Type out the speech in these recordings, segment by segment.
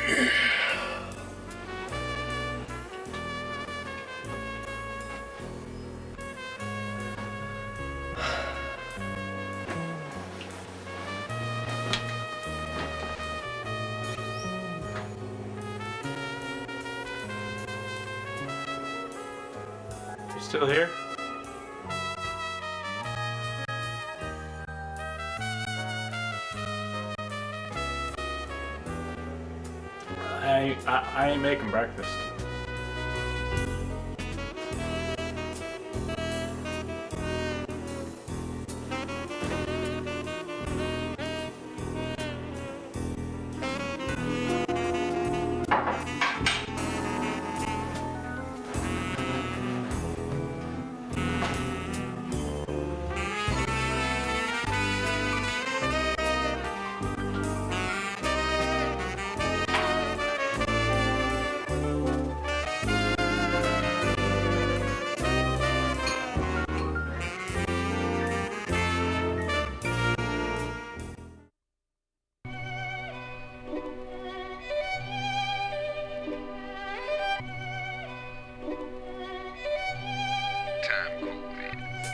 You still here? I ain't making breakfast.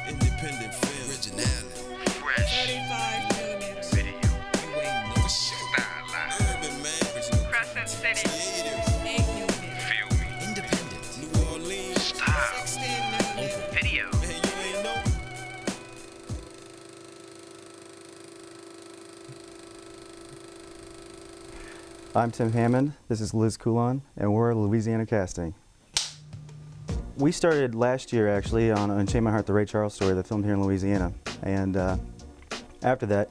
Independent film, originality, fresh, 35mm video, you ain't no style, urban man, Crescent City, creative, 8mm, feel me, independent, New Orleans, style, 16mm video, man, you ain't know. I'm Tim Hammond, this is Liz Coulon, and we're Louisiana Casting. We started last year actually on Unchain My Heart, the Ray Charles story that filmed here in Louisiana, and after that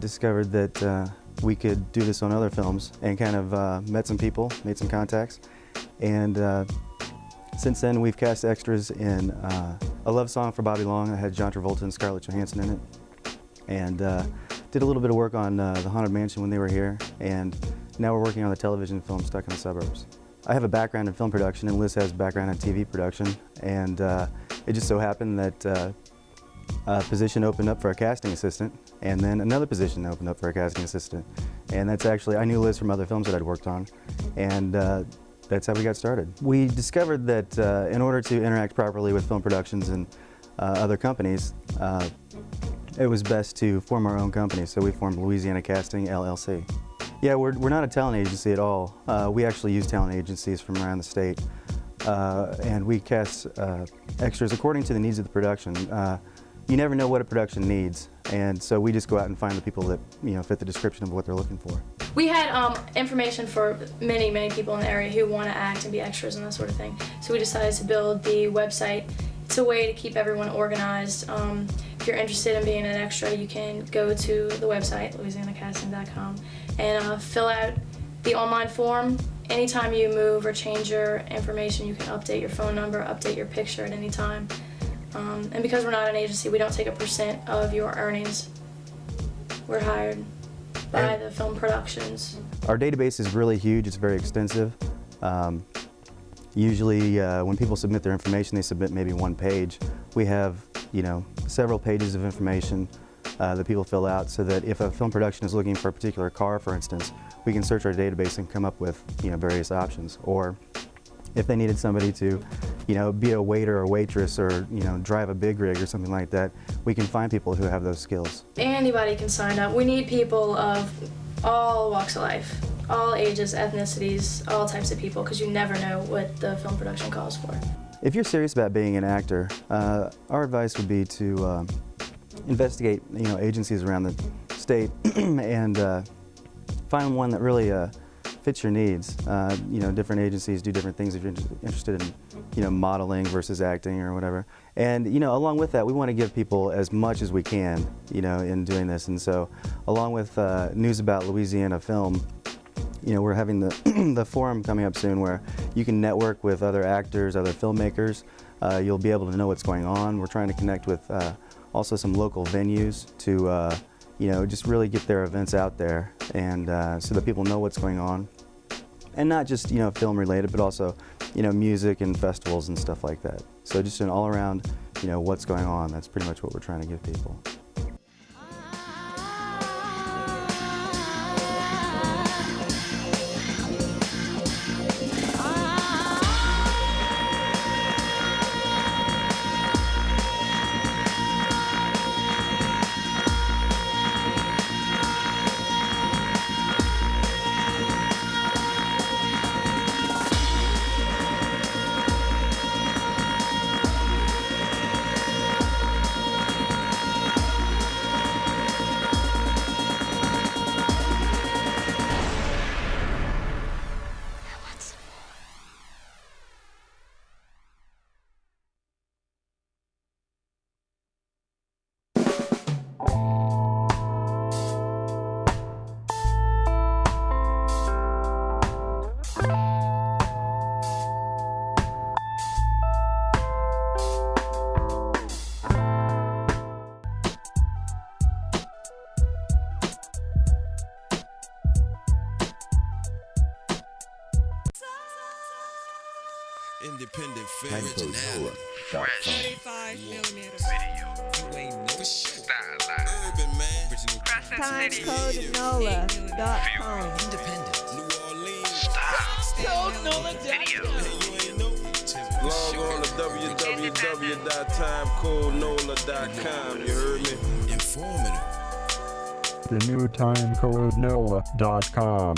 discovered that we could do this on other films and kind of met some people, made some contacts, and since then we've cast extras in A Love Song for Bobby Long. I had John Travolta and Scarlett Johansson in it, and did a little bit of work on The Haunted Mansion when they were here, and now we're working on the television film Stuck in the Suburbs. I have a background in film production, and Liz has a background in TV production, and it just so happened that a position opened up for a casting assistant, and then another position opened up for a casting assistant. And that's actually, I knew Liz from other films that I'd worked on, and that's how we got started. We discovered that in order to interact properly with film productions and other companies, it was best to form our own company, so we formed Louisiana Casting, LLC. Yeah, we're not a talent agency at all. We actually use talent agencies from around the state, and we cast extras according to the needs of the production. You never know what a production needs, and so we just go out and find the people that fit the description of what they're looking for. We had information for many people in the area who want to act and be extras and that sort of thing. So we decided to build the website. It's a way to keep everyone organized. If you're interested in being an extra, you can go to the website, louisianacasting.com, and fill out the online form. Anytime you move or change your information, you can update your phone number, update your picture at any time. And because we're not an agency, we don't take a % of your earnings. We're hired by the film productions. Our database is really huge, it's very extensive. Usually when people submit their information, they submit maybe one page. We have several pages of information that people fill out, so that if a film production is looking for a particular car, for instance, we can search our database and come up with various options. Or if they needed somebody to be a waiter or waitress, or drive a big rig or something like that, we can find people who have those skills. Anybody can sign up. We need people of all walks of life, all ages, ethnicities, all types of people, because you never know what the film production calls for. If you're serious about being an actor, our advice would be to investigate agencies around the state and find one that really fits your needs. Different agencies do different things if you're interested in modeling versus acting or whatever. And along with that, we want to give people as much as we can in doing this. And so along with news about Louisiana film, we're having the forum coming up soon where you can network with other actors, other filmmakers. You'll be able to know what's going on. We're trying to connect with also some local venues to just really get their events out there, and so that people know what's going on. And not just film related, but also music and festivals and stuff like that. So just an all around what's going on. That's pretty much what we're trying to give people. Independent film. Originality. 35 millimeters. You ain't never stylized. Urban man. Original Timecode NOLA.com. Independent. New Orleans. Code NOLA.com. Hey, you ain't know. Log on to www.timecodenola.com. You heard me? Informative. The new timecode NOLA.com.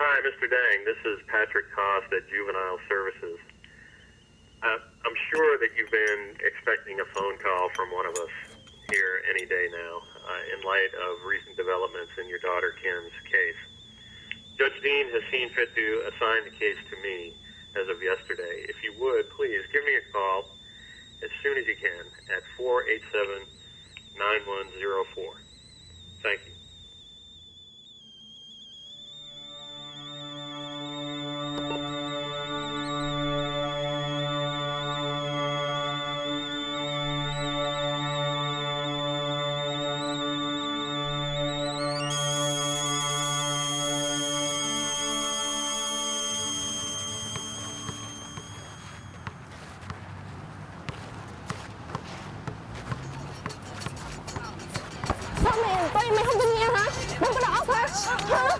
Hi, Mr. Dang. This is Patrick Cost at Juvenile Services. I'm sure that you've been expecting a phone call from one of us here any day now, in light of recent developments in your daughter Kim's case. Judge Dean has seen fit to assign the case to me as of yesterday. If you would, please give me a call as soon as you can at 487-9104. Thank you. Mày không tin nghe hả? Mày có đầu óc hả? Hả?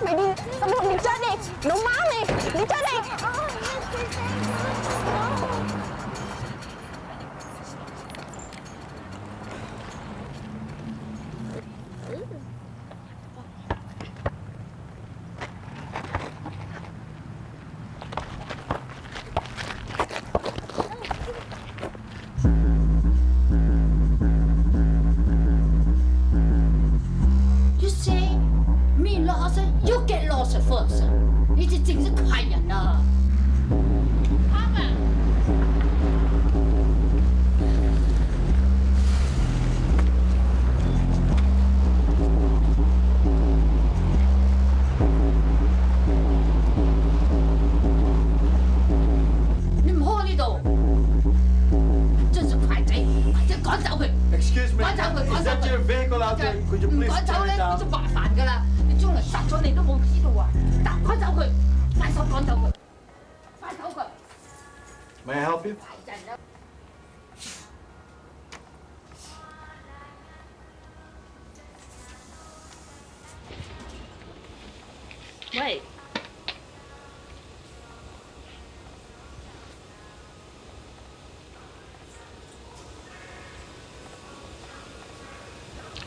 Mày đi, tâm hồn đi chết đi. Đổ máu đi, đi chết đi. You get lost first. 你这真是快人啊！阿爸。你唔好喺呢度，真是快仔，快啲趕走佢！ Excuse me. 趕走佢，趕 Is 走 that 佢！ your vehicle out there? Could you 唔 please 趕走 turn 咧， it 我就 down? 麻煩㗎啦！你將來殺咗你都冇知道啊！趕走佢，快手趕走佢，快走佢！ May I help you? 快陣啦！ Wait.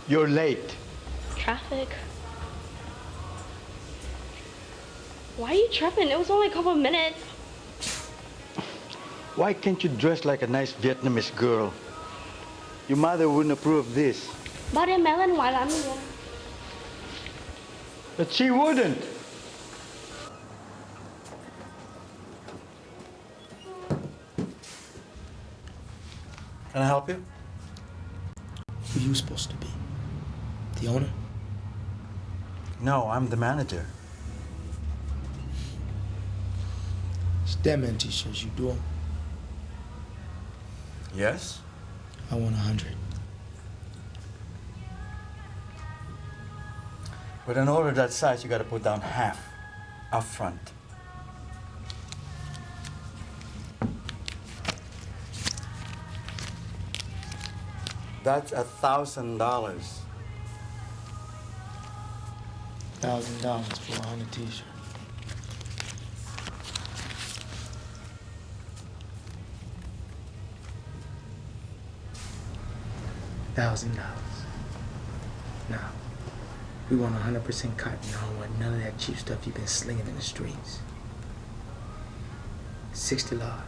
You're late. Traffic. Why are you tripping? It was only a couple of minutes. Why can't you dress like a nice Vietnamese girl? Your mother wouldn't approve of this. Ba đem bé lên ngoài làm gì vậy? But she wouldn't. Can I help you? Who are you supposed to be? The owner? No, I'm the manager. It's Deadman t-shirts, you do them? Yes? I want 100. With an order that size, you gotta put down half up front. That's $1,000. $1,000 for 100 t-shirts. $1,000. Now, we want 100% cotton. I don't want none of that cheap stuff you've been slinging in the streets. 60 large.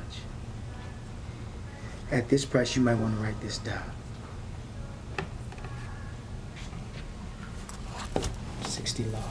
At this price, you might want to write this down. 60 large.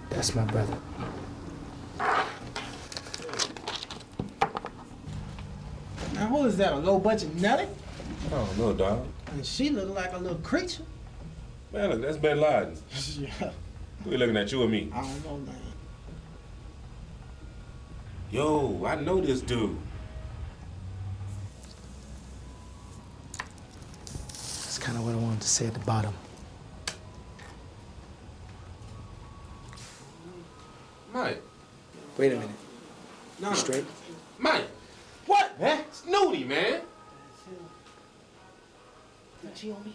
That's my brother. Now, who is that, a low-budget Nelly? I don't know, dog. And she look like a little creature. Man, look, that's Bin Laden. Yeah. We're looking at you or me. I don't know, man. Yo, I know this dude. That's kind of what I wanted to say at the bottom. Mike. Wait a minute. No. You straight? Mike. What, man? Snooty, man. She on me?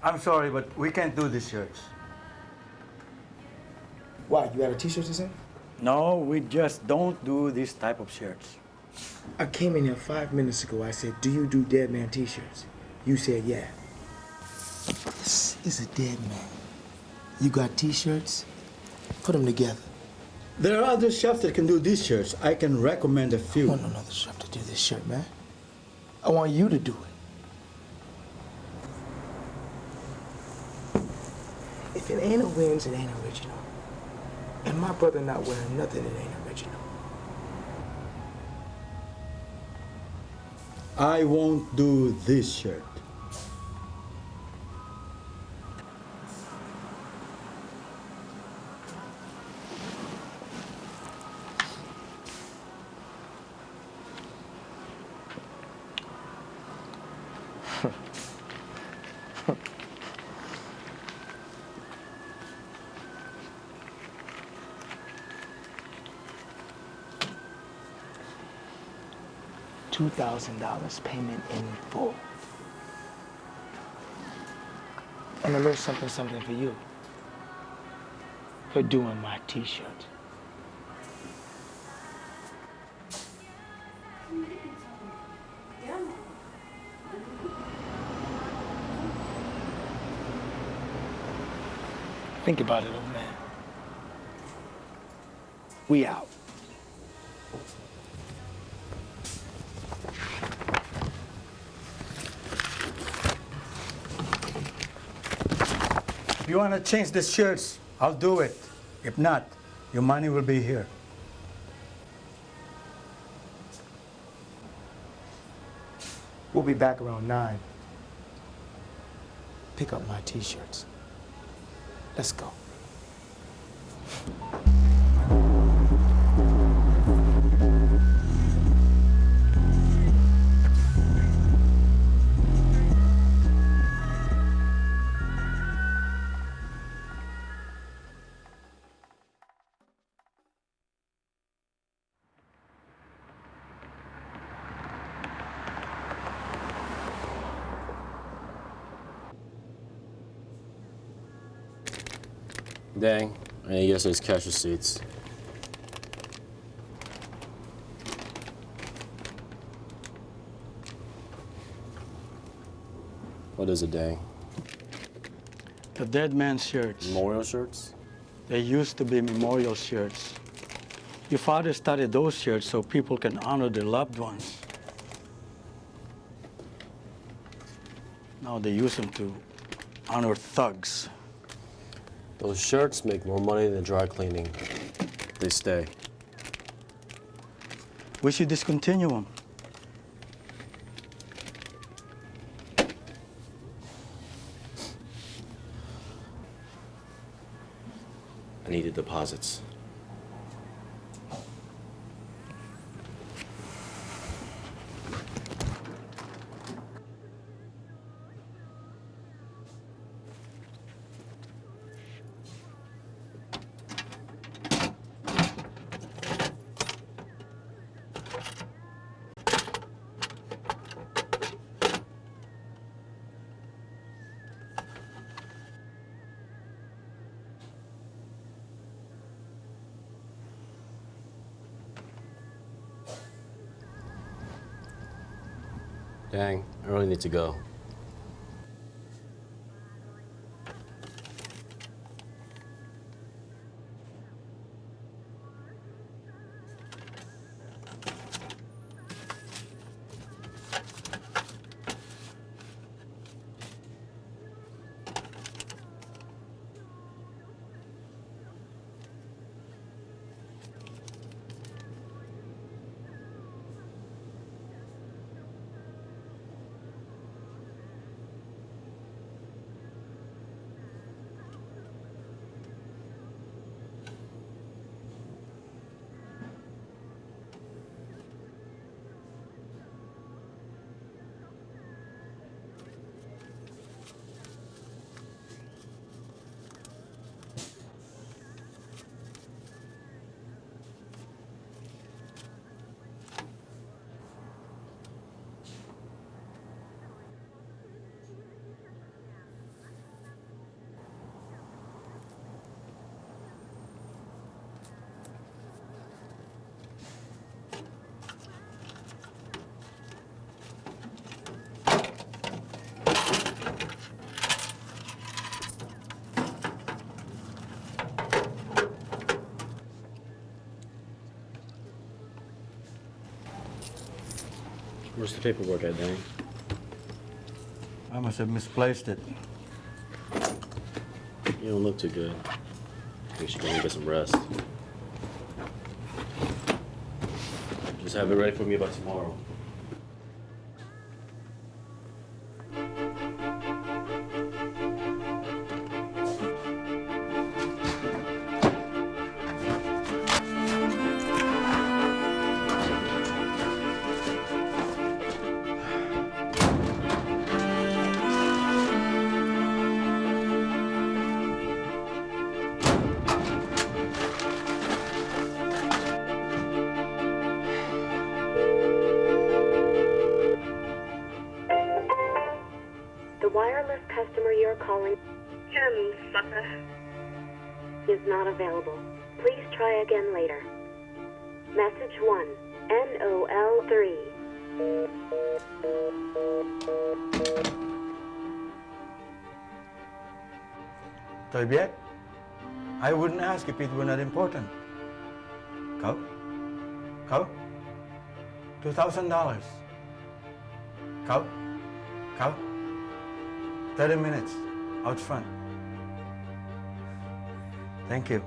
I'm sorry, but we can't do these shirts. Why, you out of t-shirts or something? No, we just don't do this type of shirts. I came in here 5 minutes ago. I said, do you do dead man t-shirts? You said, yeah. This is a dead man. You got t-shirts? Put them together. There are other shops that can do these shirts. I can recommend a few. I want another shop to do this shirt, man. I want you to do it. If it ain't a wins, it ain't original. And my brother not wearing nothing that ain't original. I won't do this shirt. $2,000 payment in full. And a little something for you. For doing my t-shirt. Think about it, old man. We out. If you want to change the shirts, I'll do it. If not, your money will be here. We'll be back around 9. Pick up my t-shirts. Let's go. Dang, I guess there's cash receipts. What is it, Dang? The dead man's shirts. Memorial shirts? They used to be memorial shirts. Your father started those shirts so people can honor their loved ones. Now they use them to honor thugs. Those shirts make more money than dry cleaning. They stay. We should discontinue them. I needed deposits. Dang, I really need to go. Where's the paperwork at, Danny? I must have misplaced it. You don't look too good. You should go and get some rest. Just have it ready for me by tomorrow. The wireless customer you're calling is not available. Please try again later. Message 1, NOL 3. Tôi biết. I wouldn't ask if it were not important. Cậu? Cậu? $2,000. Cậu? Cậu? 30 minutes, out front. Thank you.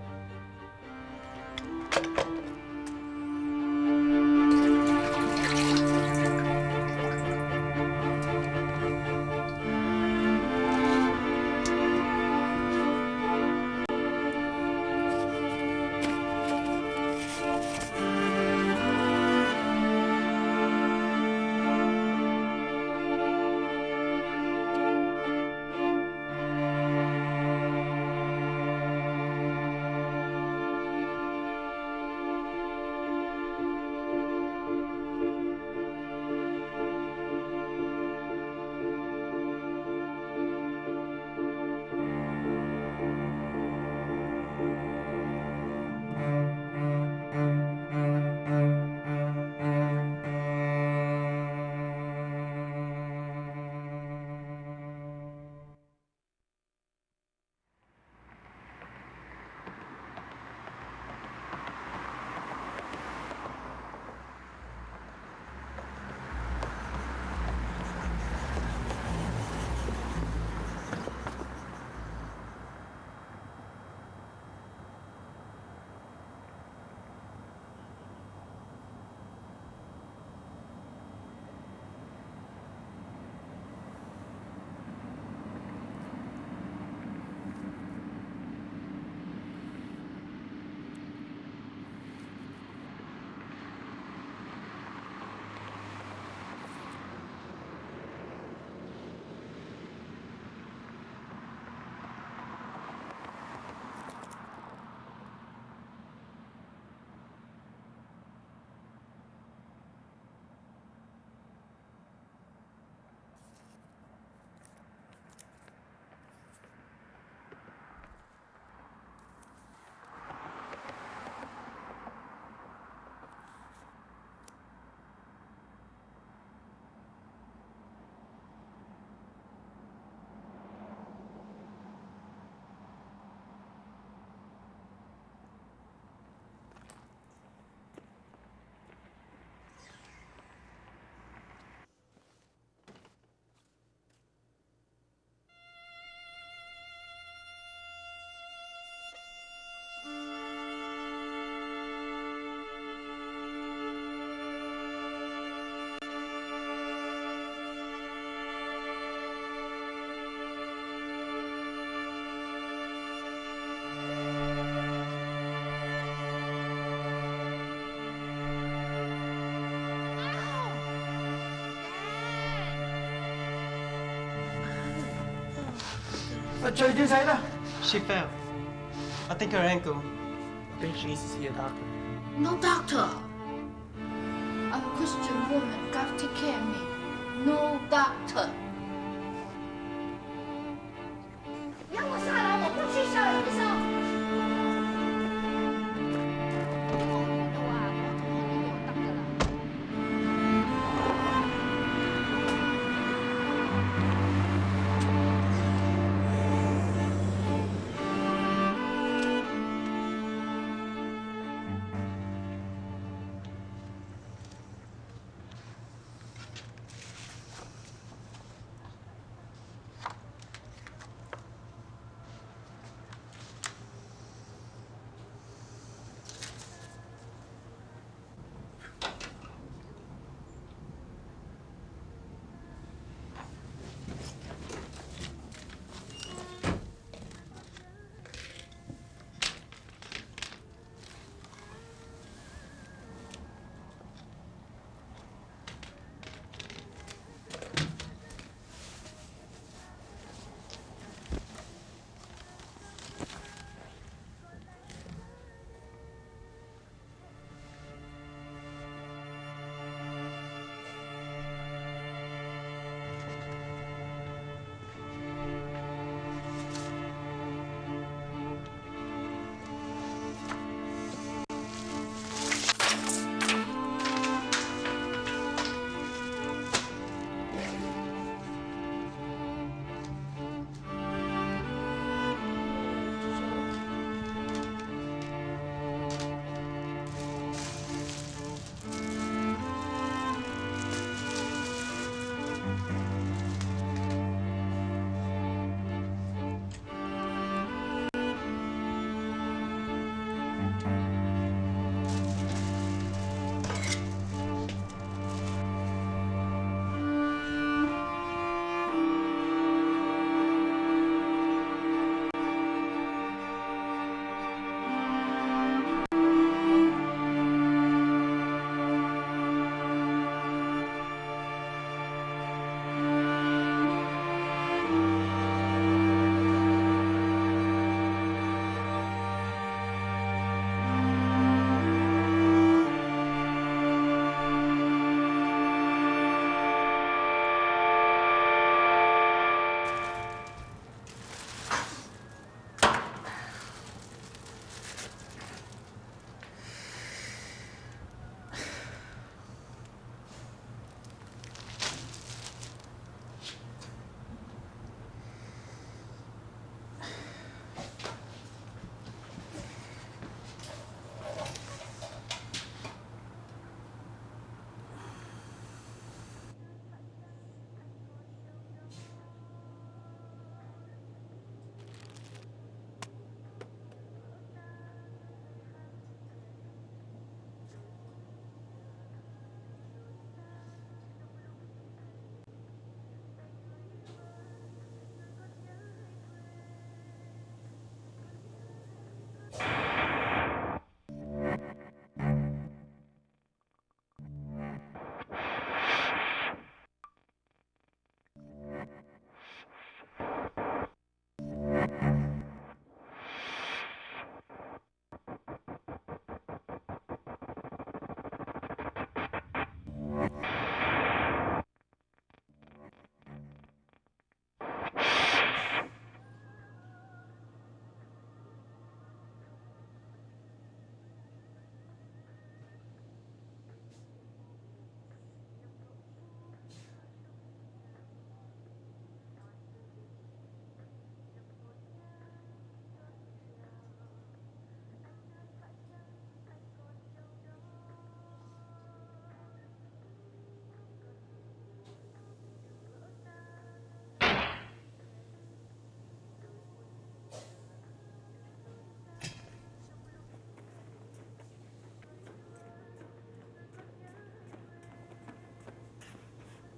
Trời chuyện xảy ra? She fell. I think her ankle. I think she needs to see a doctor. No doctor. I'm a Christian woman. God take care of me. No doctor. 让我下来，我不去小医生。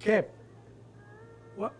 Cap. What?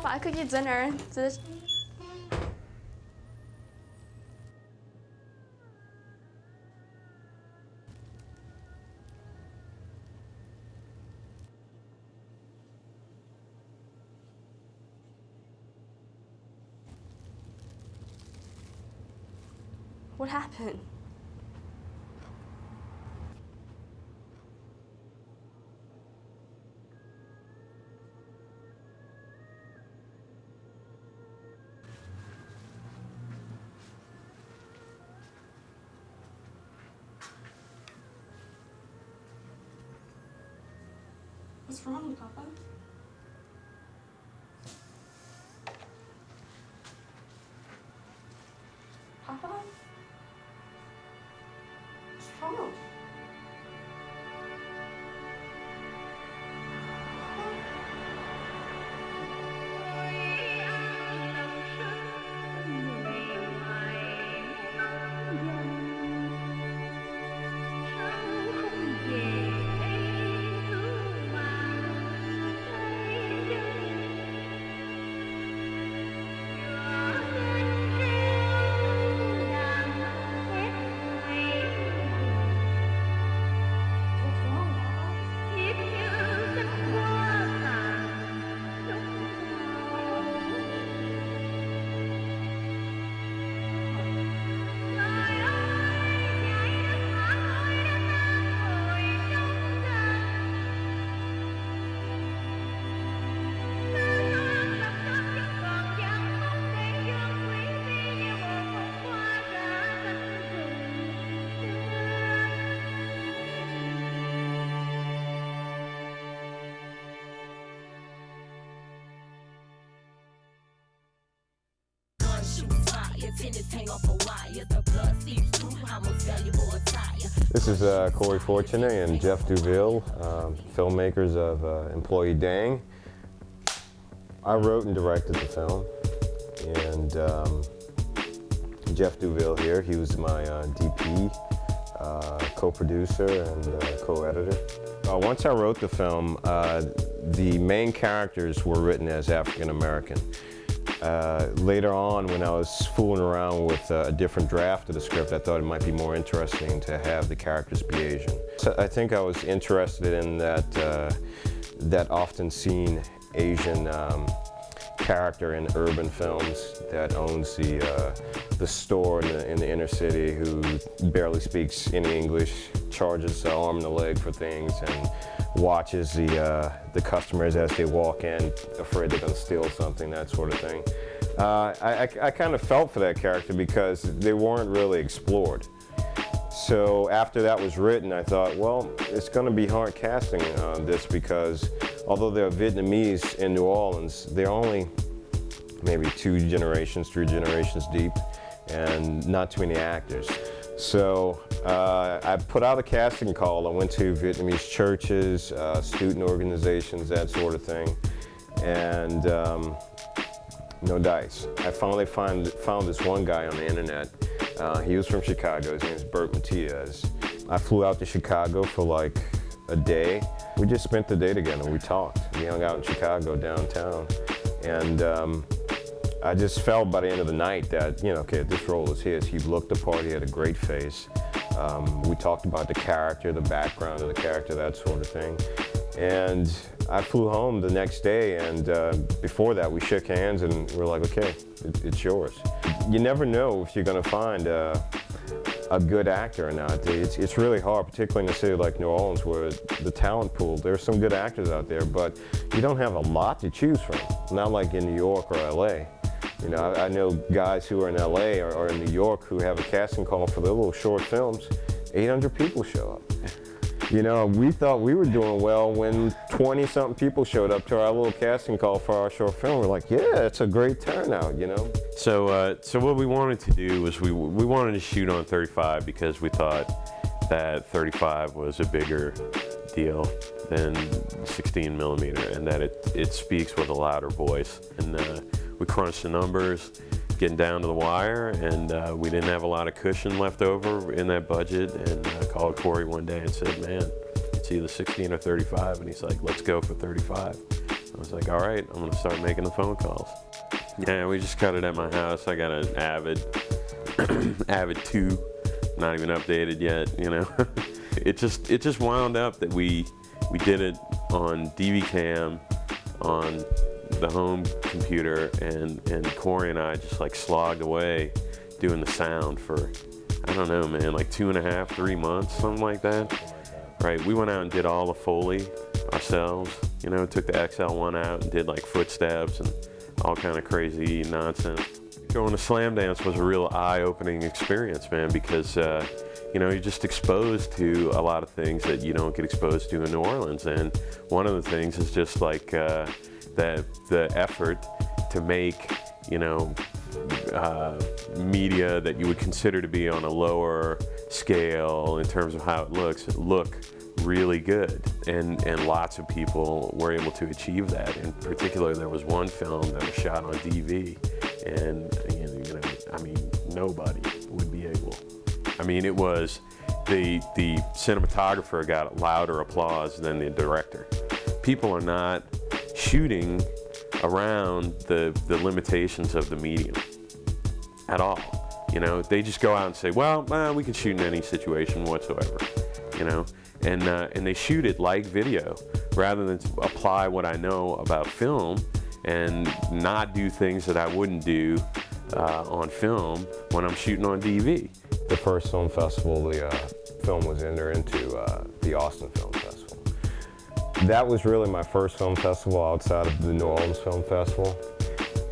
法可以在那儿。What happened? What's wrong, Papa? Papa? What's wrong? This is Corey Fortuné and Geoff Douville, filmmakers of Employee Dang. I wrote and directed the film, and Geoff Douville here, he was my DP, co-producer, and co-editor. Once I wrote the film, the main characters were written as African American. Later on, when I was fooling around with a different draft of the script, I thought it might be more interesting to have the characters be Asian. So I think I was interested in that often seen Asian character in urban films that owns the store in the inner city, who barely speaks any English, charges an arm and a leg for things, and watches the customers as they walk in, afraid they're going to steal something, that sort of thing. I kind of felt for that character because they weren't really explored. So after that was written, I thought, well, it's going to be hard casting this because although they're Vietnamese in New Orleans, they're only maybe 2 generations, 3 generations deep, and not too many actors. So I put out a casting call. I went to Vietnamese churches, student organizations, that sort of thing, and no dice. I finally found this one guy on the internet. He was from Chicago. His name is Bert Matias. I flew out to Chicago for like a day. We just spent the day together. We talked. We hung out in Chicago downtown, and I just felt by the end of the night that, you know, okay, this role is his. He looked the part. He had a great face. We talked about the character, the background of the character, that sort of thing. And I flew home the next day, and before that we shook hands and we're like, okay, it's yours. You never know if you're going to find a good actor or not. It's really hard, particularly in a city like New Orleans, where the talent pool, there's some good actors out there, but you don't have a lot to choose from. Not like in New York or LA. You know, I know guys who are in LA or in New York who have a casting call for their little short films. 800 people show up. You know, we thought we were doing well when 20-something people showed up to our little casting call for our short film. We're like, yeah, it's a great turnout, you know? So what we wanted to do was we wanted to shoot on 35 because we thought that 35 was a bigger deal than 16 millimeter, and that it speaks with a louder voice. And we crunched the numbers, getting down to the wire, and we didn't have a lot of cushion left over in that budget, and I called Corey one day and said, man, it's either 16 or 35, and he's like, let's go for 35. I was like, all right, I'm gonna start making the phone calls. Yeah, we just cut it at my house. I got an Avid, Avid 2, not even updated yet, you know. It just wound up that we did it on DV cam on the home computer, and Corey and I just like slogged away doing the sound for, I don't know, man, like 2.5, 3 months, something like that. Right, we went out and did all the Foley ourselves, you know, took the XL1 out and did like footsteps and all kind of crazy nonsense. Going to Slam Dance was a real eye-opening experience, man, because you know, you're just exposed to a lot of things that you don't get exposed to in New Orleans, and one of the things is just like the effort to make, you know, media that you would consider to be on a lower scale in terms of how it looks, look really good, and lots of people were able to achieve that. In particular, there was one film that was shot on DV, and you know, I mean, nobody would be able. I mean, it was the cinematographer got louder applause than the director. People are not shooting around the limitations of the medium at all. You know, they just go out and say, well, we can shoot in any situation whatsoever, you know, and they shoot it like video rather than apply what I know about film and not do things that I wouldn't do on film when I'm shooting on DV. The first film festival the film was entered into, the Austin Film Festival. That was really my first film festival outside of the New Orleans Film Festival.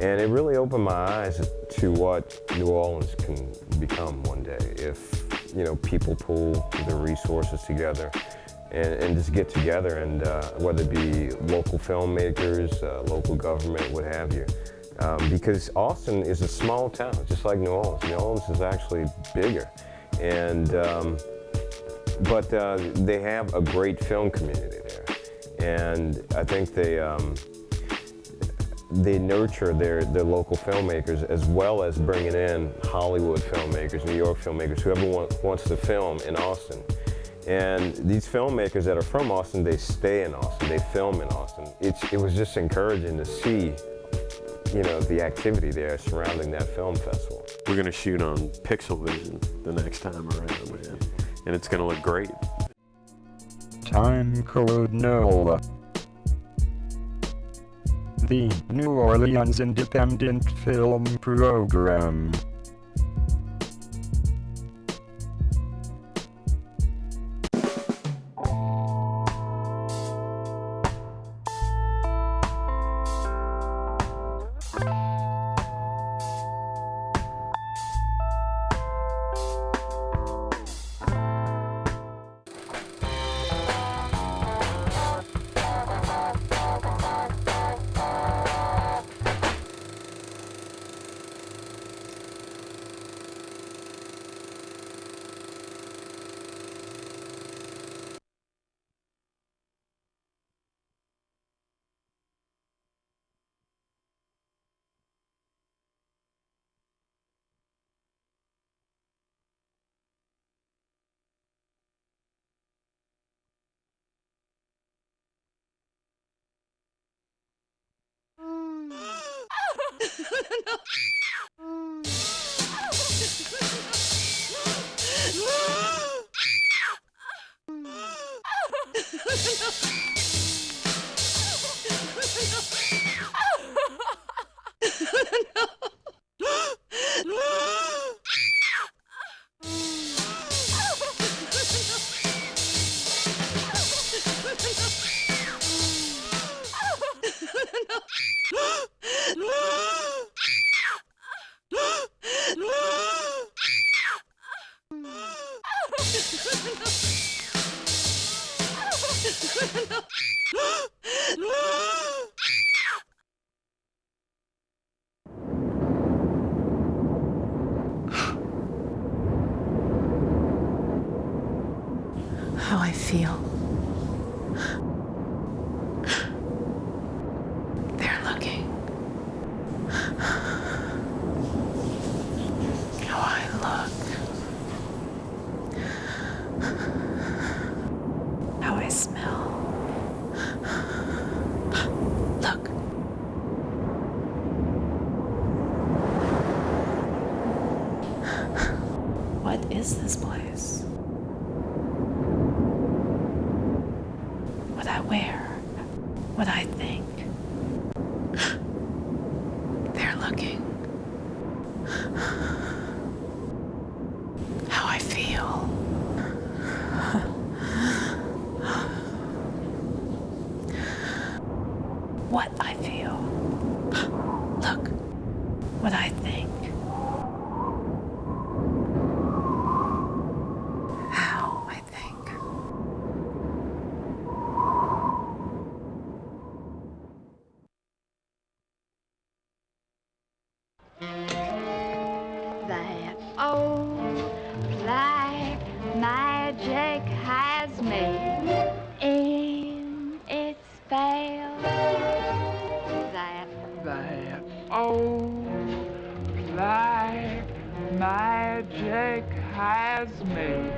And it really opened my eyes to what New Orleans can become one day if, you know, people pull the resources together and just get together, and whether it be local filmmakers, local government, what have you. Because Austin is a small town, just like New Orleans. New Orleans is actually bigger, and but they have a great film community there, and I think they nurture their local filmmakers as well as bringing in Hollywood filmmakers, New York filmmakers, whoever wants to film in Austin. And these filmmakers that are from Austin, they stay in Austin, they film in Austin. It was just encouraging to see, you know, the activity there surrounding that film festival. We're gonna shoot on Pixel Vision the next time around, man, and it's gonna look great. Timecode NOLA. The New Orleans Independent Film Program. How I feel. They're looking. How I look. How I smell. Look. is this place? What I wear, what I think. They're looking. How I feel. What I feel. Look, what I think. How I think. That old black magic has me in its spell. That old black magic has me.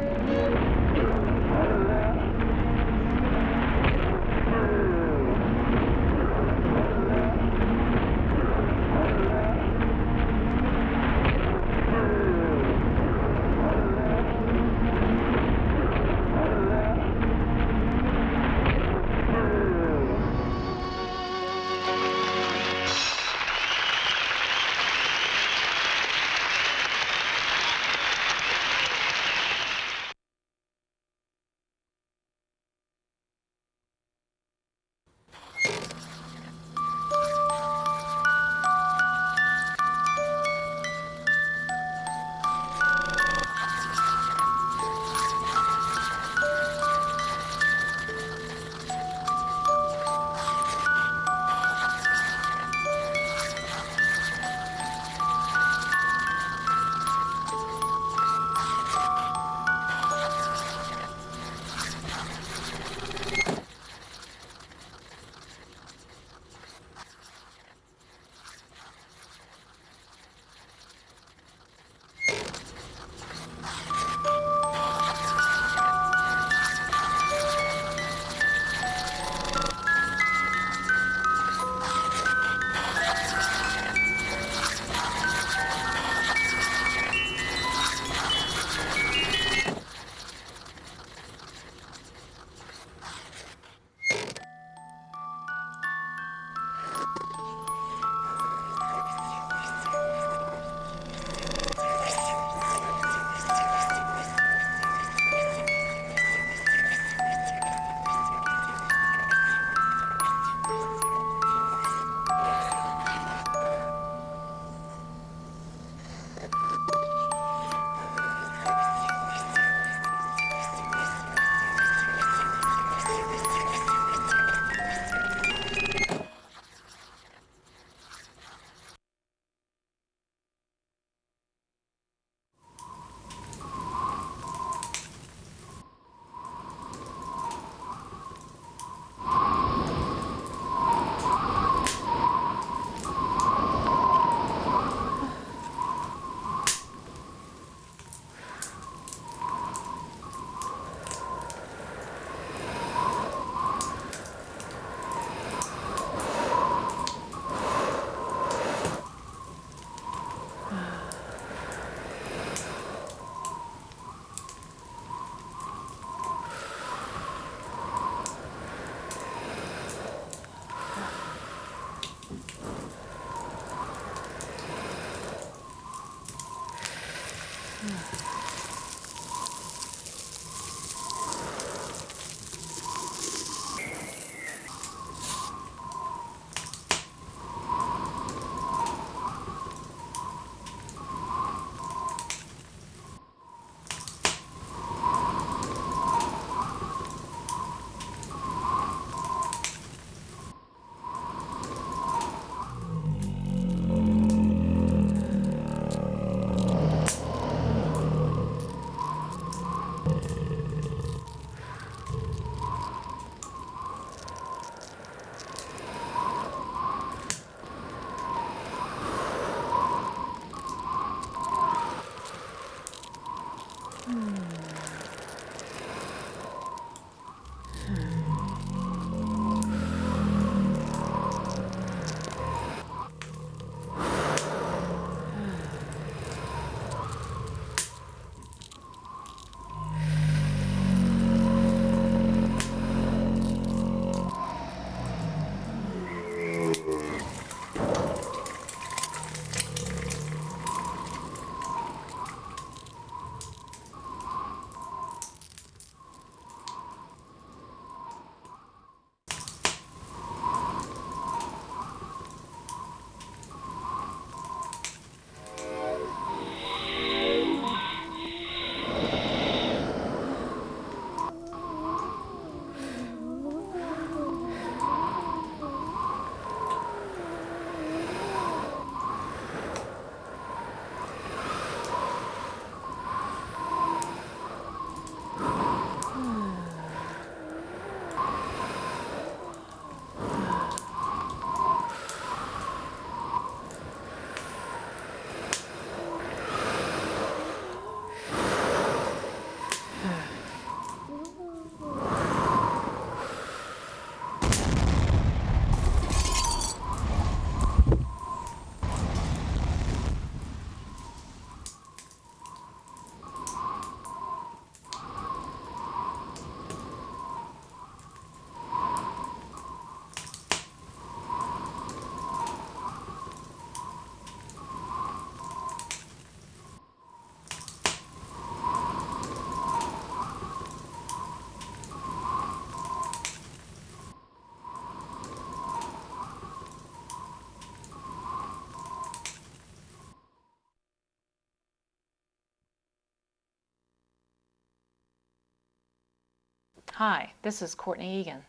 Hi, this is Courtney Egan.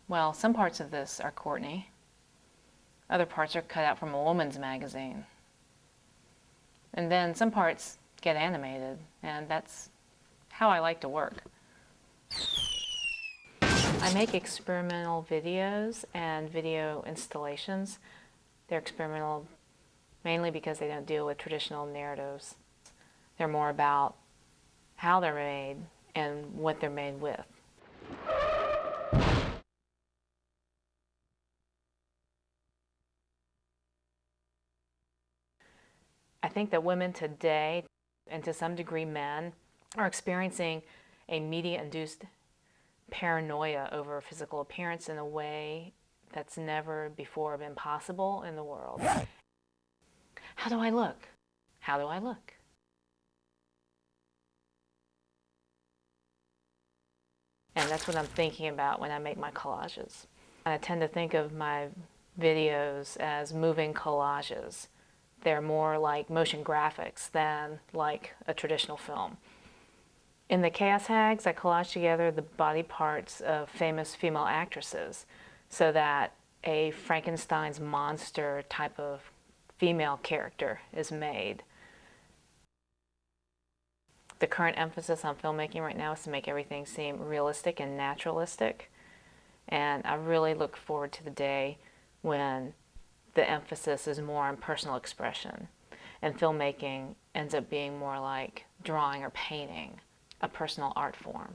Well, some parts of this are Courtney. Other parts are cut out from a woman's magazine. And then some parts get animated, and that's how I like to work. I make experimental videos and video installations. They're experimental mainly because they don't deal with traditional narratives. They're more about how they're made and what they're made with. I think that women today, and to some degree men, are experiencing a media-induced paranoia over physical appearance in a way that's never before been possible in the world. How do I look? How do I look? And that's what I'm thinking about when I make my collages. I tend to think of my videos as moving collages. They're more like motion graphics than like a traditional film. In the Chaos Hags, I collage together the body parts of famous female actresses so that a Frankenstein's monster type of female character is made. The current emphasis on filmmaking right now is to make everything seem realistic and naturalistic. And I really look forward to the day when the emphasis is more on personal expression. And filmmaking ends up being more like drawing or painting, a personal art form.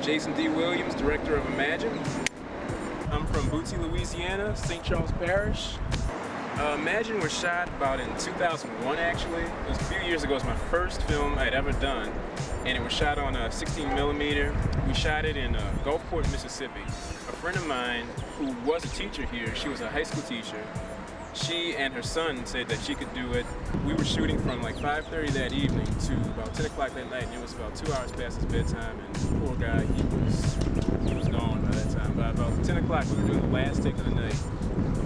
Jason D. Williams, director of Imagine. I'm from Booty, Louisiana, St. Charles Parish. Imagine was shot about in 2001, actually. It was a few years ago. It was my first film I'd ever done, and it was shot on a 16 millimeter. We shot it in Gulfport, Mississippi. A friend of mine who was a teacher here, she was a high school teacher, she and her son said that she could do it. We were shooting from like 5:30 that evening to about 10 o'clock that night, and it was about 2 hours past his bedtime, and the poor guy, he was gone by that time. By about 10 o'clock, we were doing the last take of the night.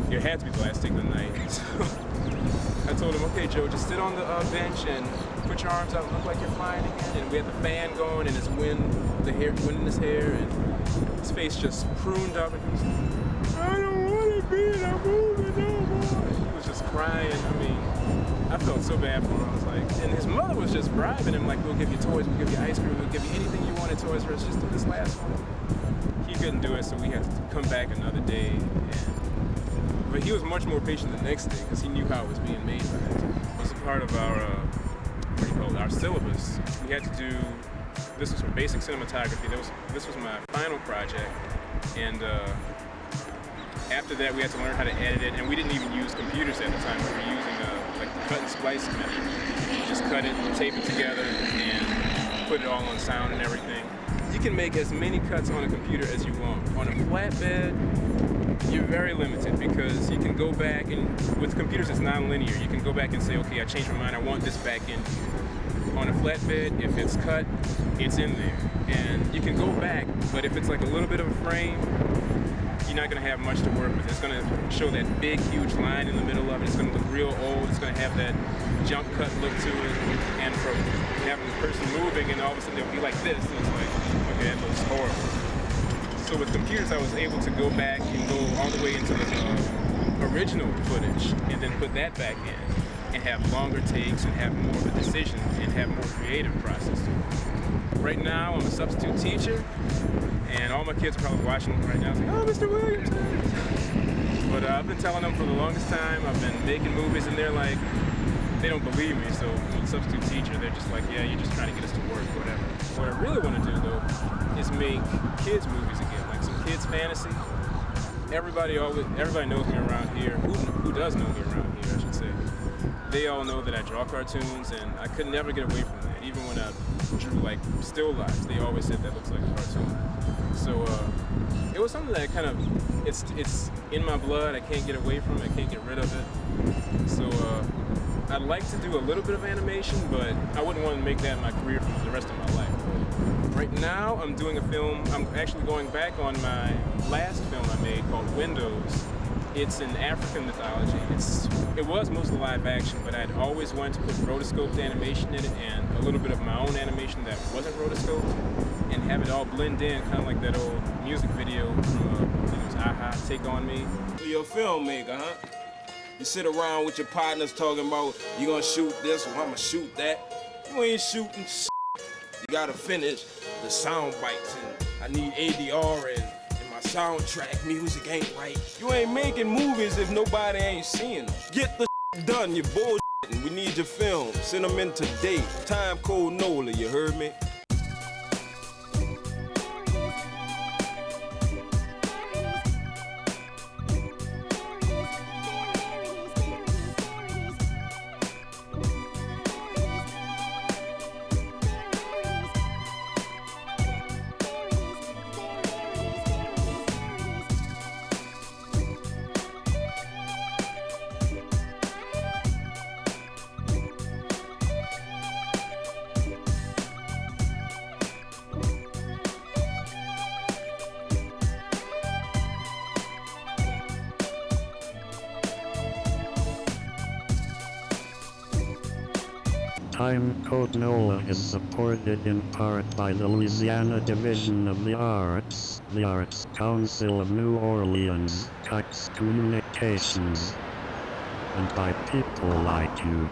It had to be the last take of the night. So I told him, okay, Joe, just sit on the bench and put your arms out and look like you're flying again. And we had the fan going and his wind in his hair, and his face just pruned up, and he was like, I don't want to be in a movie no more. He was just crying. I mean, I felt so bad for him. I was like, and his mother was just bribing him, like, we'll give you toys, we'll give you ice cream, we'll give you anything you want at Toys R Us, just do this last one. He couldn't do it, so we had to come back another day. But he was much more patient the next day because he knew how it was being made by that time. It was a part of our syllabus. We had to do, this was for basic cinematography. This was my final project. And after that, we had to learn how to edit it. And we didn't even use computers at the time. We were using like the cut and splice method. Just cut it, tape it together, and put it all on sound and everything. You can make as many cuts on a computer as you want. On a flatbed, you're very limited because you can go back, and with computers it's non-linear. You can go back and say, okay, I changed my mind, I want this back in. On a flatbed, if it's cut, it's in there. And you can go back, but if it's like a little bit of a frame, you're not gonna have much to work with. It's gonna show that big, huge line in the middle of it. It's gonna look real old. It's gonna have that jump cut look to it. And from having the person moving, and all of a sudden they'll be like this, and it's like, okay, that looks horrible. So with computers, I was able to go back and go all the way into the original footage and then put that back in and have longer takes and have more of a decision and have more creative process to it. Right now, I'm a substitute teacher, and all my kids are probably watching right now saying, oh, Mr. Williams. But I've been telling them for the longest time, I've been making movies, and they're like, they don't believe me. So I'm a substitute teacher, they're just like, yeah, you're just trying to get us to work, whatever. What I really want to do, though, is make kids movies again, like some kids fantasy. Everybody knows me around here. Who does know me around here, I should say. They all know that I draw cartoons, and I could never get away from that. Even when I drew like still lifes, they always said that looks like a cartoon. So it was something that kind of, it's in my blood. I can't get away from it. I can't get rid of it. So I'd like to do a little bit of animation, but I wouldn't want to make that my career for the rest of my life. Right now, I'm doing a film. I'm actually going back on my last film I made called Windows. It's an African mythology. It was mostly live action, but I'd always wanted to put rotoscoped animation in it and a little bit of my own animation that wasn't rotoscoped and have it all blend in, kind of like that old music video from, I think it was Aha, Take On Me. You're a filmmaker, huh? You sit around with your partners talking about, you gonna shoot this or I'm gonna shoot that. You ain't shooting shit. You gotta finish the sound bites, and I need ADR and my soundtrack music ain't right. You ain't making movies if nobody ain't seeing them. Get the done, you bullshitting. We need your film. Send them in today. Timecode NOLA, you heard me? Timecode NOLA is supported in part by the Louisiana Division of the Arts Council of New Orleans, Cox Communications, and by people like you.